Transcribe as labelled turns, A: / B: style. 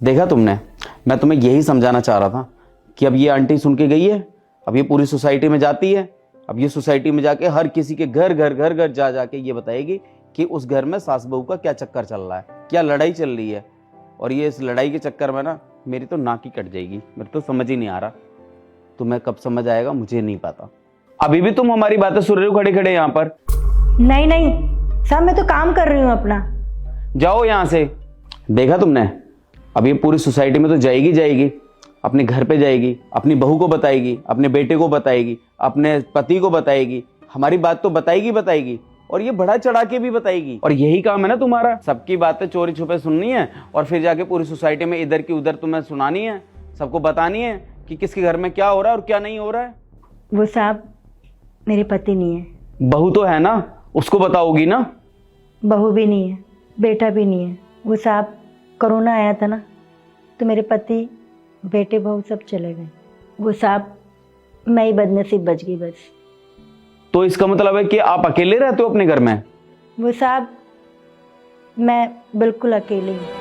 A: देखा तुमने, मैं तुम्हें यही समझाना चाह रहा था कि अब ये आंटी सुन के गई है, अब ये पूरी सोसाइटी में जाती है, अब ये सोसाइटी में जाके हर किसी के घर घर घर घर जा जाके ये बताएगी कि उस घर में सास बहू का क्या चक्कर चल रहा है, क्या लड़ाई चल रही है। और ये इस लड़ाई के चक्कर में ना मेरी तो नाक ही कट जाएगी। मेरे तो समझ ही नहीं आ रहा, तुम्हें कब समझ आएगा मुझे नहीं पता। अभी भी तुम हमारी बातें सुन रहे हो खड़े खड़े यहाँ पर?
B: नहीं नहीं साहब, मैं तो काम कर रही हूँ अपना।
A: जाओ यहाँ से। देखा तुमने, अब ये पूरी सोसाइटी में तो जाएगी जाएगी, अपने घर पे जाएगी, अपनी बहू को बताएगी, अपने बेटे को बताएगी, अपने पति को बताएगी, हमारी बात तो बताएगी बताएगी, और ये बढ़ा चढ़ा के भी बताएगी। और यही काम है ना तुम्हारा, सबकी बातें चोरी छुपे सुननी है और फिर जाके पूरी सोसाइटी में इधर की उधर तुम्हें सुनानी है, सबको बतानी है कि किसके घर में क्या हो रहा है और क्या नहीं हो रहा है।
B: वो साहब मेरे पति नहीं है।
A: बहू तो है ना, उसको बताओगी ना?
B: बहू भी नहीं है, बेटा भी नहीं है। वो साहब कोरोना आया था ना, तो मेरे पति बेटे बहू सब चले गए। वो साहब मैं ही बदनसीब बच गई बस।
A: तो इसका मतलब है कि आप अकेले रहते हो अपने घर में?
B: वो साहब मैं बिल्कुल अकेले हूँ।